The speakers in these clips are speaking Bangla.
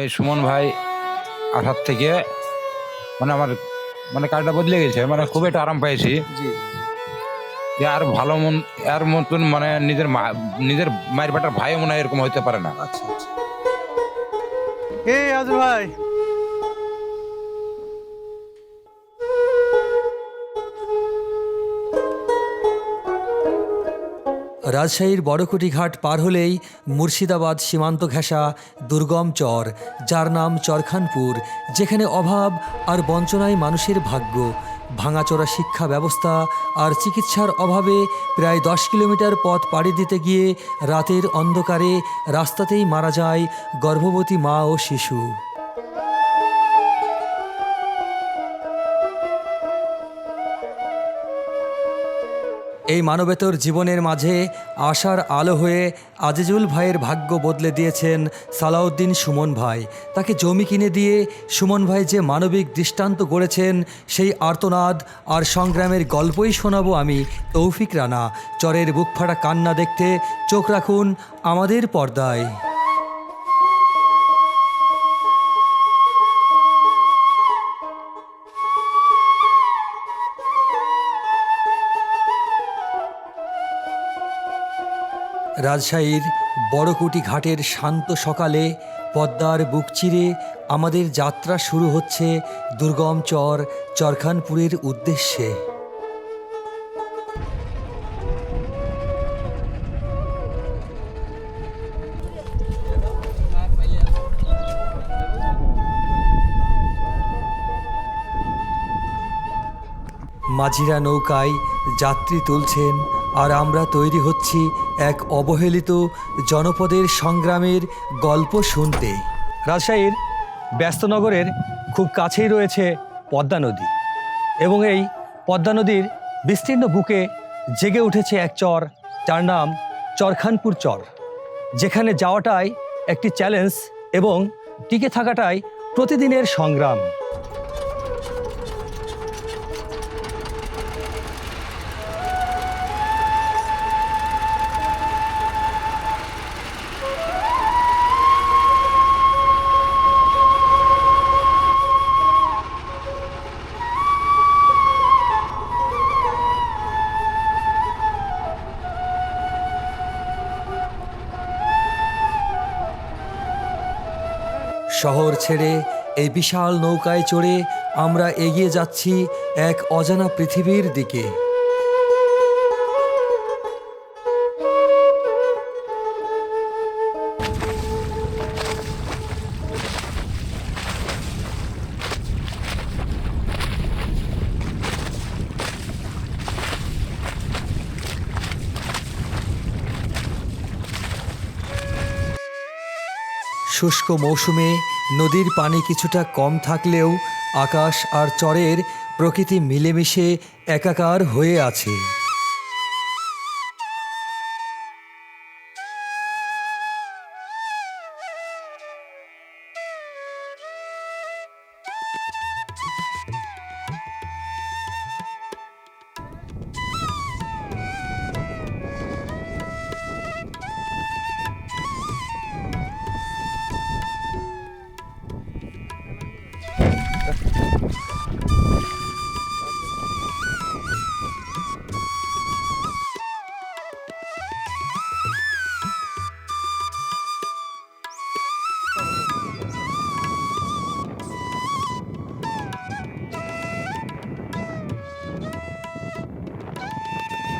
এই সুমন ভাই আসার থেকে মানে আমার মানে কাজটা বদলে গেছে, মানে খুব একটা আরাম পেয়েছি। জি। যে আর ভালো এর মতন মানে নিজের মায়ের বেটার ভাই মনে হয় এরকম হইতে পারে না। আচ্ছা আচ্ছা। আজর ভাই, রাজশাহীর বড়কুটি ঘাট পার হলেই মুর্শিদাবাদ সীমান্ত ঘেঁষা দুর্গম চর, যার নাম চরখানপুর, যেখানে অভাব আর বঞ্চনায় মানুষের ভাগ্য। ভাঙাচোরা শিক্ষা ব্যবস্থা আর চিকিৎসার অভাবে প্রায় 10 কিলোমিটার পথ পাড়ি দিতে গিয়ে রাতের অন্ধকারে রাস্তাতেই মারা যায় গর্ভবতী মা ও শিশু। এই মানবেতর জীবনের মাঝে আশার আলো হয়ে আজিজুল ভাইয়ের ভাগ্য বদলে দিয়েছেন সালাউদ্দিন সুমন ভাই। তাকে জমি কিনে দিয়ে সুমন ভাই যে মানবিক দৃষ্টান্ত গড়েছেন, সেই আর্তনাদ আর সংগ্রামের গল্পই শোনাবো আমি, তৌফিক রানা। চরের বুকফাটা কান্না দেখতে চোখ রাখুন আমাদের পর্দায়। রাজশাহীর বড়কুটি ঘাটের শান্ত সকালে পদ্মার বুক চিরে আমাদের যাত্রা শুরু হচ্ছে দুর্গম চর চরখানপুরের উদ্দেশ্যে। মাঝিরা নৌকায় যাত্রী তুলছেন আর আমরা তৈরি হচ্ছি এক অবহেলিত জনপদের সংগ্রামের গল্প শুনতে। রাজশাহীর ব্যস্ত নগরের খুব কাছেই রয়েছে পদ্মা নদী, এবং এই পদ্মা নদীর বিস্তীর্ণ বুকে জেগে উঠেছে এক চর, যার নাম চরখানপুর চর, যেখানে যাওয়াটাই একটি চ্যালেঞ্জ এবং টিকে থাকাটাই প্রতিদিনের সংগ্রাম। শহর ছেড়ে এই বিশাল নৌকায় চড়ে আমরা এগিয়ে যাচ্ছি এক অজানা পৃথিবীর দিকে। শুষ্ক মৌসুমে নদীর পানি কিছুটা কম থাকলেও আকাশ আর চরের প্রকৃতি মিলেমিশে একাকার হয়ে আছে।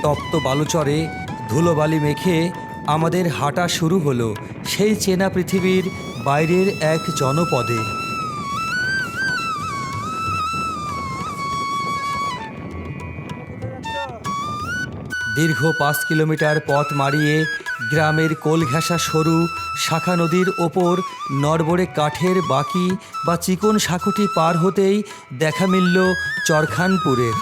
তপ্ত বালুচরে ধুলোবালি মেখে আমাদের হাঁটা শুরু হলো সেই চেনা পৃথিবীর বাইরের এক জনপদে। দীর্ঘ 5 কিলোমিটার পথ মারিয়ে গ্রামের কোল ঘেঁষা সরু শাখা নদীর ওপর নড়বড়ে কাঠের বাকি বা চিকন শাকুটি পার হতেই দেখা মিলল চরখানপুরের।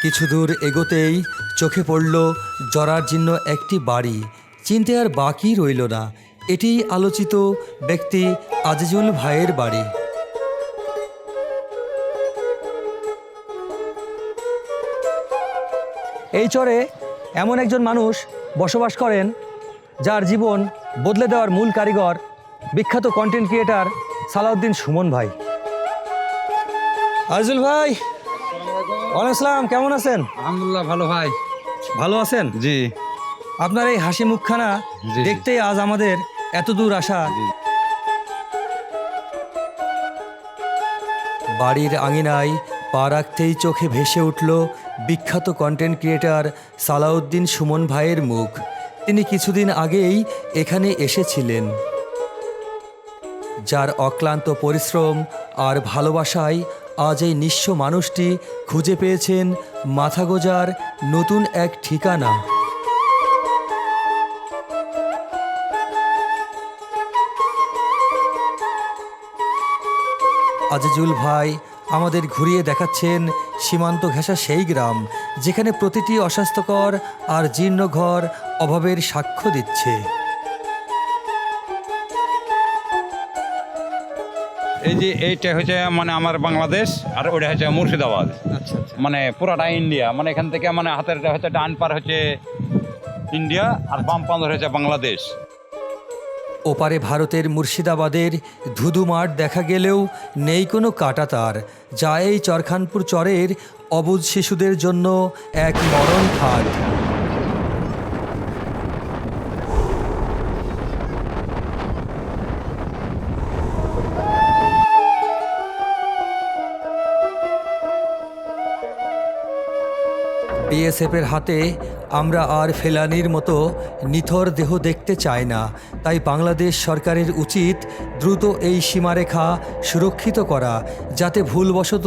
কিছু দূর এগোতেই চোখে পড়ল জরাজীর্ণ একটি বাড়ি। চিনতে আর বাকি রইল না, এটি আলোচিত ব্যক্তি আজিজুল ভাইয়ের বাড়ি। এই চরে এমন একজন মানুষ বসবাস করেন যার জীবন বদলে দেওয়ার মূল কারিগর বিখ্যাত কন্টেন্ট ক্রিয়েটার সালাউদ্দিন সুমন ভাই। আজিজুল ভাই, ওয়ালাইকুম আসসালাম, কেমন আছেন? আলহামদুলিল্লাহ ভালো ভাই। ভালো আছেন? জি। আপনার এই হাসি মুখখানা জি। দেখতেই আজ আমাদের এত দূর আসা। বাড়ির আঙিনায় পা রাখতেই চোখে ভেসে উঠল বিখ্যাত কন্টেন্ট ক্রিয়েটার সালাউদ্দিন সুমন ভাইয়ের মুখ। তিনি কিছুদিন আগেই এখানে এসেছিলেন। যার অক্লান্ত পরিশ্রম আর ভালোবাসায় আজ এই নিঃস্ব মানুষটি খুঁজে পেয়েছেন মাথা গোঁজার নতুন এক ঠিকানা। আজিজুল ভাই আমাদের ঘুরিয়ে দেখাচ্ছেন সীমান্ত ঘেঁষা সেই গ্রাম যেখানে প্রতিটি অস্বাস্থ্যকর আর জীর্ণ ঘর অভাবের সাক্ষ্য দিচ্ছে। এই যে এইটা হচ্ছে মানে আমার বাংলাদেশ, আর ওটা হচ্ছে মুর্শিদাবাদ। আচ্ছা, মানে পুরাটা ইন্ডিয়া, মানে এখান থেকে মানে হাতের হচ্ছে ডান পার হচ্ছে ইন্ডিয়া আর বাম পার হচ্ছে বাংলাদেশ। ওপারে ভারতের মুর্শিদাবাদের ধুধু মাঠ দেখা গেলেও নেই কোনো কাঁটাতার, যা এই চরখানপুর চরের অবুঝ শিশুদের জন্য এক মরণ ফাঁদ। বিএসএফের হাতে আমরা আর ফেলানির মতো নিথর দেহ দেখতে চাই না। তাই বাংলাদেশ সরকারের উচিত দ্রুত এই সীমারেখা সুরক্ষিত করা, যাতে ভুলবশত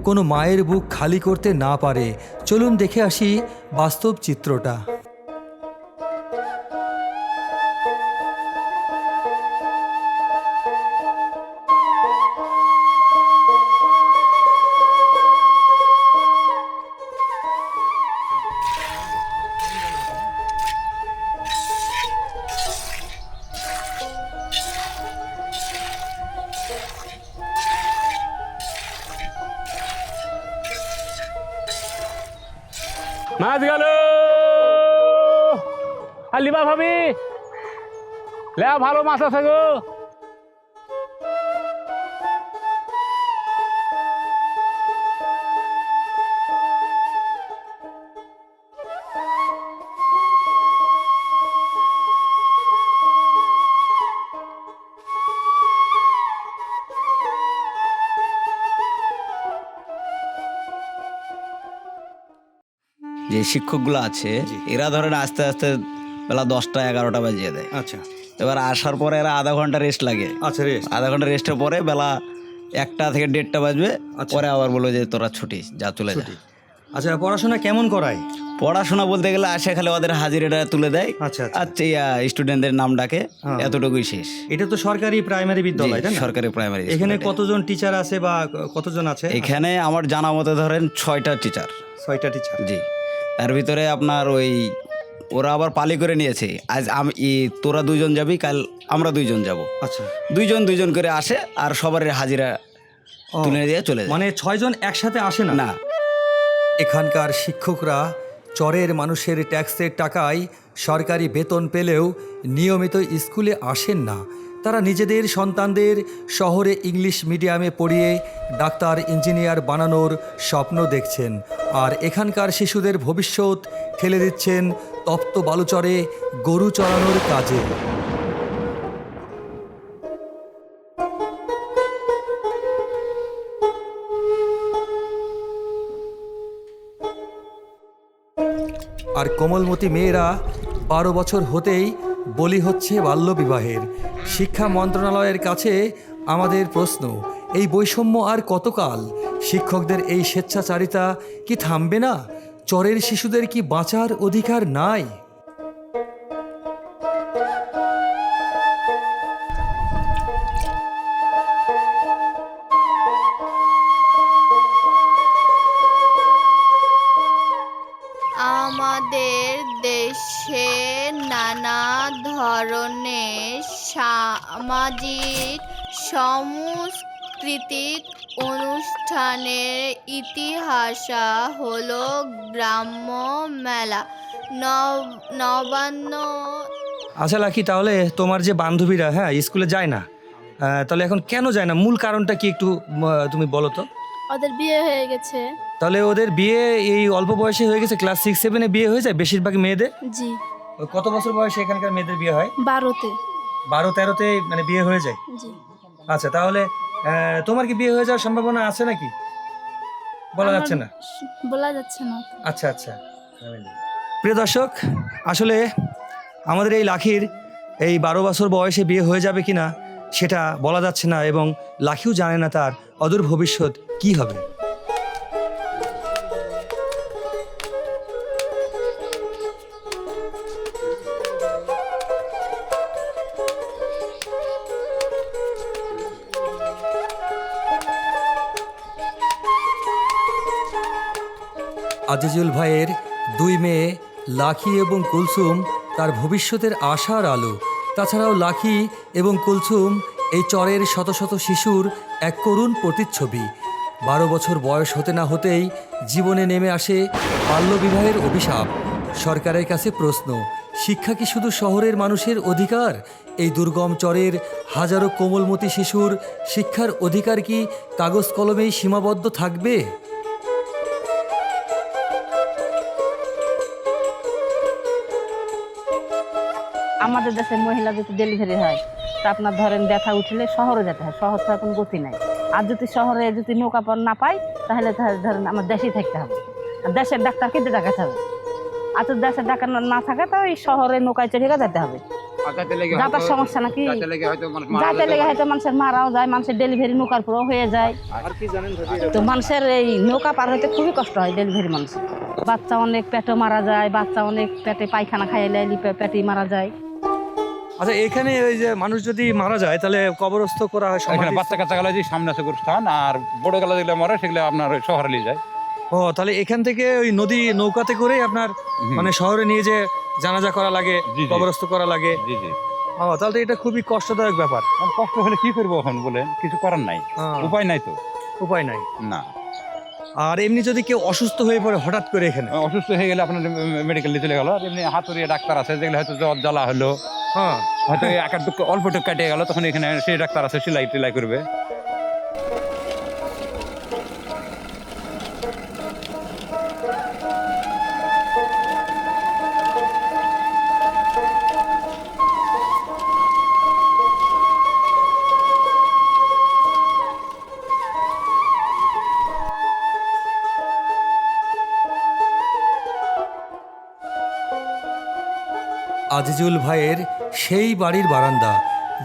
কোনো মায়ের বুক খালি করতে না পারে। চলুন দেখে আসি বাস্তব চিত্রটা। মাছ গেল লিবা ভাবি, লে ভালো মাছ আছে গো। যে শিক্ষকগুলো আছে এরা ধরেন আস্তে আস্তে বেলা 10টা 11টা বাজিয়ে দেয়। আচ্ছা, এবার আসার পরে এরা আধা ঘন্টা রেস্ট লাগে। আচ্ছা, রেস্ট। আধা ঘন্টা রেস্টের পরে বেলা 1টা থেকে 1:30টা বাজবে। আচ্ছা। পরে আবার বলবো যে তোরা ছুটি, যা চলে যা। আচ্ছা, পড়াশোনা কেমন করায়? পড়াশোনা বলতে গেলে আসে খালি ওদের হাজিরাটা তুলে দেয়। আচ্ছা, আচ্ছা। আচ্ছা, স্টুডেন্টদের নাম ডাকে, হ্যাঁ। এতটুকুই শেষ। এটা তো সরকারি প্রাইমারি বিদ্যালয়, তাই না? সরকারি প্রাইমারি। এখানে কতজন টিচার আছে বা কতজন আছে? এখানে আমার জানা মতে ধরেন 6টা টিচার। 6টা টিচার। জি। তার ভিতরে আপনার ওরা আবার পালি করে নিয়েছে। আজ তোরা 2জন যাবি, কাল আমরা 2জন যাব। আচ্ছা, 2জন করে আসে আর সবার হাজিরা তুলে দিয়ে চলে যায়। মানে 6 জন একসাথে আসে না? না। এখানকার শিক্ষকরা চরের মানুষের ট্যাক্সের টাকায় সরকারি বেতন পেলেও নিয়মিত স্কুলে আসেন না। তারা নিজেদের সন্তানদের শহরে ইংলিশ মিডিয়ামে পড়িয়ে ডাক্তার ইঞ্জিনিয়ার বানানোর স্বপ্ন দেখছেন, আর এখানকার শিশুদের ভবিষ্যৎ ঠেলে দিচ্ছেন তপ্ত বালুচরে গরু চড়ানোর কাজে। আর কোমলমতি মেয়েরা 12 বছর হতেই বলি হচ্ছে বাল্যবিবাহের। শিক্ষা মন্ত্রণালয়ের কাছে আমাদের প্রশ্ন, এই বৈষম্য আর কতকাল? শিক্ষকদের এই স্বেচ্ছাচারিতা কি থামবে না? চরের শিশুদের কি বাঁচার অধিকার নাই? আমাদের দেশে নানা ধরনের সামাজিক সাংস্কৃতিক অনুষ্ঠানের ইতিহাস হলো গ্রাম্য মেলা নবান্ন। আচ্ছা লাকি, তাহলে তোমার যে বান্ধবীরা হ্যাঁ স্কুলে যায় না, তাহলে এখন কেন যায় না, মূল কারণটা কি একটু তুমি বলো তো। ওদের বিয়ে হয়ে গেছে। তাহলে ওদের বিয়ে এই অল্প বয়সে হয়ে গেছে, ক্লাস 6-7-এ বিয়ে হয়ে যায় বেশিরভাগ মেয়েদের। জি। ওই কত বছর বয়সে এখানকার মেয়েদের বিয়ে হয়? 12তে। 12-13-তে মানে বিয়ে হয়ে যায়। জি। আচ্ছা, তাহলে তোমার কি বিয়ে হয়ে যাওয়ার সম্ভাবনা আছে নাকি? বলা যাচ্ছে না। বলা যাচ্ছে না। আচ্ছা আচ্ছা। প্রিয় দর্শক, আসলে আমাদের এই লাখির এই 12 বছর বয়সে বিয়ে হয়ে যাবে কিনা সেটা বলা যাচ্ছে না, এবং লাখিও জানে না তার অদূর ভবিষ্যৎ কি হবে। আজিজুল ভাইয়ের 2 মেয়ে লাখি এবং কুলসুম তার ভবিষ্যতের আশার আলো। তাছাড়াও লাখি এবং কুলসুম এই চরের শত শত শিশুর এক করুণ প্রতিচ্ছবি। 12 বছর বয়স হতে না হতেই জীবনে নেমে আসে বাল্যবিবাহের অভিশাপ। সরকারের কাছে প্রশ্ন, শিক্ষা কি শুধু শহরের মানুষের অধিকার? এই দুর্গম চরের হাজারো কোমলমতি শিশুর শিক্ষার অধিকার কি কাগজ কলমেই সীমাবদ্ধ থাকবে? আমাদের দেশে মহিলা যদি ডেলিভারি হয় তা আপনার ধরেন ব্যথা উঠলে শহরে যেতে হয়, শহর ছাড়া কোনো গতি নাই। আর যদি শহরে যদি নৌকা পার না পাই তাহলে ধরেন আমার দেশেই থাকতে হবে, আর দেশের ডাক্তারকে দেখাতে হবে। আর তো দেশের ডাক্তার না থাকে তো ওই শহরে নৌকায় চড়ে যেতে হবে। যাতার সমস্যা নাকি, যাতে লেগে হয়তো মানুষের মারাও যায়, মানুষের ডেলিভারি নৌকার পরেও হয়ে যায়। তো মানুষের এই নৌকা পার হইতে খুবই কষ্ট হয় ডেলিভারি মানুষের। বাচ্চা অনেক পেটে মারা যায়, বাচ্চা অনেক পেটে পায়খানা খাইলে পেটেই মারা যায়। আচ্ছা, এখানে ওই যে মানুষ যদি মারা যায় তাহলে কবরস্থ করা হয় এখানে বাচ্চা কাচ্চা গেলে যে সামনে আছে গোরস্থান, আর বড় গেলা যেগুলো মরে সেগুলো আপনার ওই শহরে নিয়ে যায়। ও, তাহলে এখান থেকে ওই নদী নৌকাতে করেই আপনার মানে শহরে নিয়ে যে জানাজা করা লাগে, জি, জি। কবরস্থ করা লাগে। জি জি। ও, তাহলে তো এটা খুবই কষ্টদায়ক ব্যাপার। আর কষ্ট হলে কি করবো এখন বলেন, কিছু করার নাই, উপায় নাই তো। উপায় নাই। না, আর এমনি যদি কেউ অসুস্থ হয়ে পড়ে হঠাৎ করে এখানে, অসুস্থ হয়ে গেলে আপনার মেডিকেলে চলে গেল। আর এমনি হাতুড়িয়া ডাক্তার আছে যেগুলো হয়তো জ্বর জ্বালা হলো, হ্যাঁ হয়তো অল্প টুক কাটিয়ে গেল, তখন এখানে সেই ডাক্তার আছে, সেলাই টেলাই করবে। আজিজুল ভাইয়ের সেই বাড়ির বারান্দা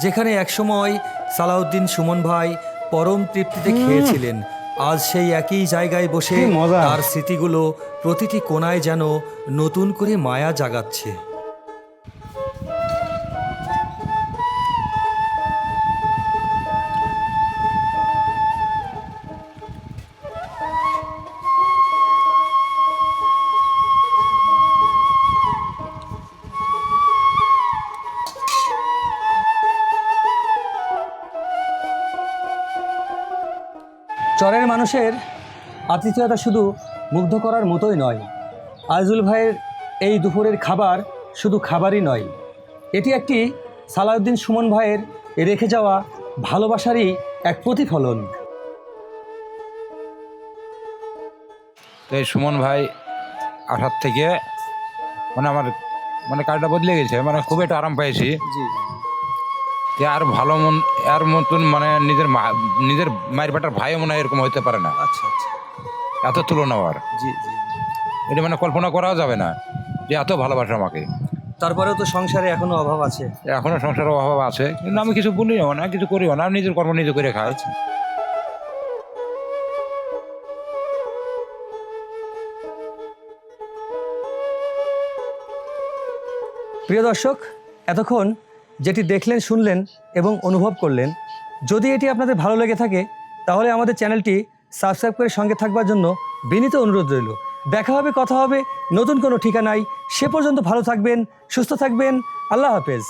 যেখানে একসময় সালাউদ্দিন সুমন ভাই পরম তৃপ্তিতে খেয়েছিলেন। আজ সেই একই জায়গায় বসে তার স্মৃতিগুলো প্রতিটি কোণায় যেন নতুন করে মায়া জাগাচ্ছে। চরের মানুষের আতিথেয়তা শুধু মুগ্ধ করার মতোই নয়, আজিজুল ভাইয়ের এই দুপুরের খাবার শুধু খাবারই নয়, এটি একটি সালাউদ্দিন সুমন ভাইয়ের রেখে যাওয়া ভালোবাসারই এক প্রতিফলন। তো এই সুমন ভাই আসার থেকে মানে আমার মানে কাজটা বদলে গেছে, মানে খুব একটা আরাম পেয়েছি। যে আর ভালো এর মতন মানে নিজের মায়ের বেটার ভাইও মনে হয় এরকম হইতে পারে না। আচ্ছা আচ্ছা, এত তুলনা আর জি জি। এটা মানে কল্পনা করাও যাবে না যে এত ভালোবাসে আমাকে। তারপরেও তো সংসারে এখনো অভাব আছে। এখনো সংসারের অভাব আছে, কিন্তু আমি কিছু বলিও না, কিছু করিও না, নিজের কর্ম নিজে করে খাই। প্রিয় দর্শক, এতক্ষণ যেটি দেখলেন, শুনলেন এবং অনুভব করলেন, যদি এটি আপনাদের ভালো লেগে থাকে তাহলে আমাদের চ্যানেলটি সাবস্ক্রাইব করে সঙ্গে থাকবার জন্য বিনীত অনুরোধ রইল। দেখা হবে, কথা হবে নতুন কোনো ঠিকানায়। সে পর্যন্ত ভালো থাকবেন, সুস্থ থাকবেন। আল্লাহ হাফেজ।